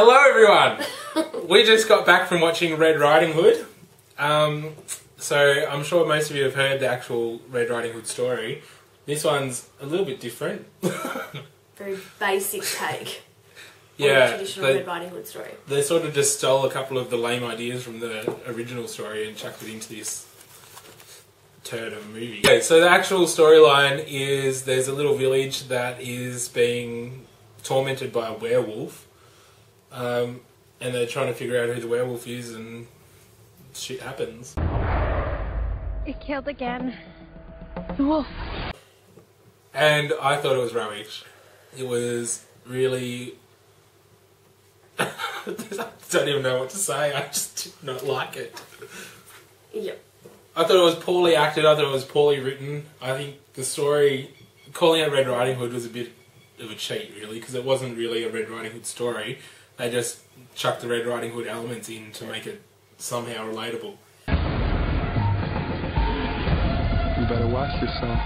Hello everyone! We just got back from watching Red Riding Hood. So I'm sure most of you have heard the actual Red Riding Hood story. This one's a little bit different. Very basic take. Yeah, on the traditional Red Riding Hood story. They sort of just stole a couple of the lame ideas from the original story and chucked it into this turd of a movie. Okay, so the actual storyline is there's a little village that is being tormented by a werewolf. And they're trying to figure out who the werewolf is and shit happens. It killed again. The wolf. And I thought it was rubbish. It was really... I don't even know what to say. I just did not like it. Yep. I thought it was poorly acted. I thought it was poorly written. I think the story, calling it Red Riding Hood, was a bit of a cheat, really, because it wasn't really a Red Riding Hood story. They just chucked the Red Riding Hood elements in to make it somehow relatable. You better watch yourself.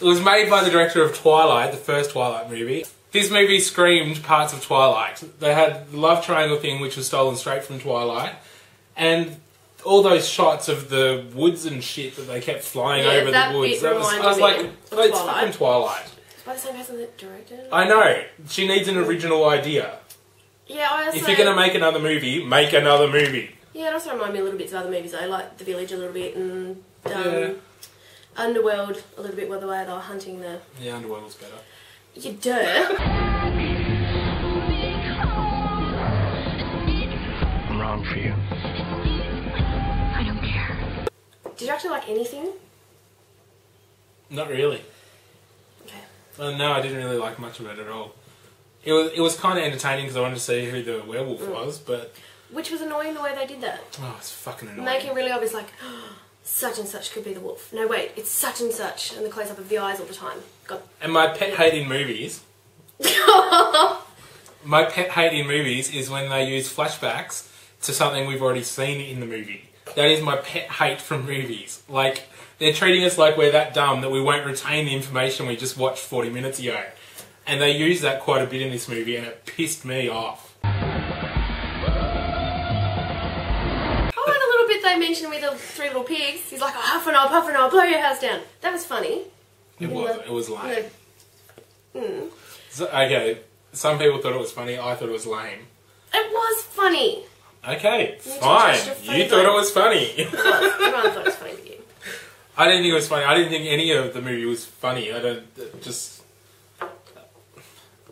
It was made by the director of Twilight, the first Twilight movie. This movie screamed parts of Twilight. They had the love triangle thing, which was stolen straight from Twilight, and all those shots of the woods and shit that they kept flying over the woods. I was like, it's fucking Twilight. By the same person that directed it? I know. She needs an original idea. Yeah, I also... If you're going to make another movie, make another movie. Yeah, it also reminded me a little bit of other movies. I like The Village a little bit and Underworld a little bit, where the way they were hunting the... Yeah, Underworld's better. You dirt. I'm wrong for you. I don't care. Did you actually like anything? Not really. Okay. No, I didn't really like much of it at all. It was kind of entertaining because I wanted to see who the werewolf was, but... Which was annoying the way they did that. Oh, it's fucking annoying. Making it really obvious, like, such and such could be the wolf. No, wait, it's such and such. And the close-up of the eyes all the time. God. And my pet hate in movies... my pet hate in movies is when they use flashbacks to something we've already seen in the movie. That is my pet hate from movies. Like, they're treating us like we're that dumb that we won't retain the information we just watched 40 minutes ago. And they use that quite a bit in this movie and it pissed me off. Oh, and a little bit they mentioned with the three little pigs. He's like, oh, huff and I'll blow your house down. That was funny. It was lame. Mm. So, okay, some people thought it was funny, I thought it was lame. It was funny. Okay, fine. You thought it was funny. It was. Everyone thought it was funny with you. I didn't think it was funny. I didn't think any of the movie was funny.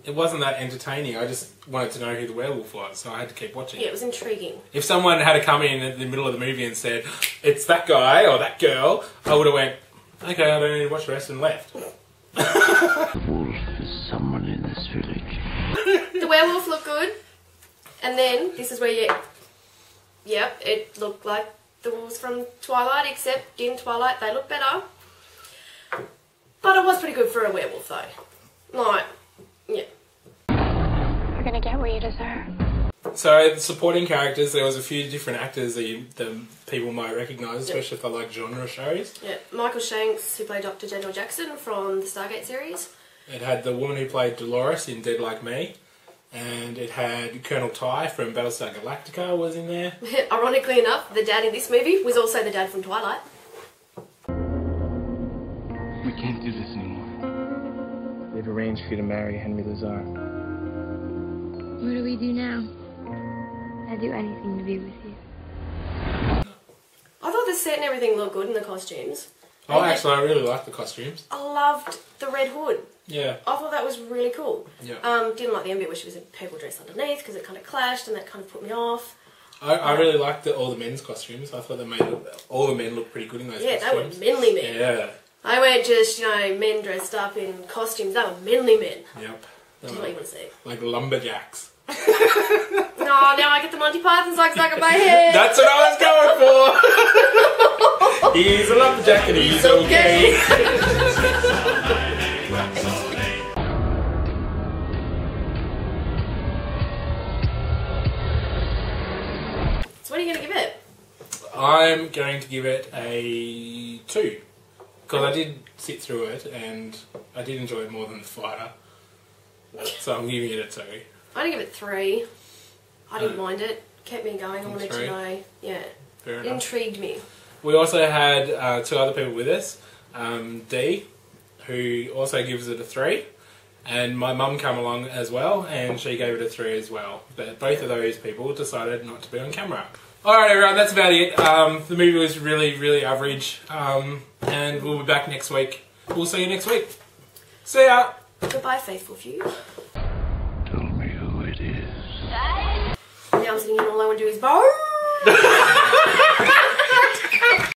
It wasn't that entertaining. I just wanted to know who the werewolf was, so I had to keep watching. Yeah, it was intriguing. If someone had come in the middle of the movie and said, it's that guy or that girl, I would have went, okay, I don't need to watch the rest and left. The wolf is someone in this village. The werewolf looked good, and then this is where yep, it looked like the wolves from Twilight, except in Twilight they look better. But it was pretty good for a werewolf though. Like, yeah. You're gonna get what you deserve. So, the supporting characters, there was a few different actors that people might recognise, especially if they like genre shows. Yeah, Michael Shanks, who played Dr. General Jackson from the Stargate series. It had the woman who played Dolores in Dead Like Me. And it had Colonel Ty from Battlestar Galactica was in there. Ironically enough, the dad in this movie was also the dad from Twilight. We can't do this anymore. They've arranged for you to marry Henry Lazar. What do we do now? I'd do anything to be with you. I thought the set and everything looked good in the costumes. Oh, actually, I really liked the costumes. I loved the red hood. Yeah. I thought that was really cool. Yeah. Didn't like the end bit where she was in purple dress underneath because it kind of clashed and that kind of put me off. I really liked all the men's costumes. I thought they made all the men look pretty good in those costumes. Yeah, they were manly men. Yeah. They weren't just, you know, men dressed up in costumes. They were manly men. Yep. Do you know what you want to see? Like lumberjacks. No, now I get the Monty Python song stuck in my head. That's what I was going for. He's a lumberjack and he's okay. So what are you going to give it? I'm going to give it a 2. Because I did sit through it and I did enjoy it more than The Fighter. So I'm giving it a 2. I'd give it 3. I didn't mind it. Kept me going. I wanted 3? to know. Yeah. Fair It enough. intrigued me. We also had 2 other people with us. Dee, who also gives it a 3. And my mum came along as well, and she gave it a 3 as well. But both of those people decided not to be on camera. Alright everyone, that's about it. The movie was really, really average. And we'll be back next week. We'll see you next week. See ya! Goodbye, faithful few. Tell me who it is. Now I'm sitting here and all I want to do is bow.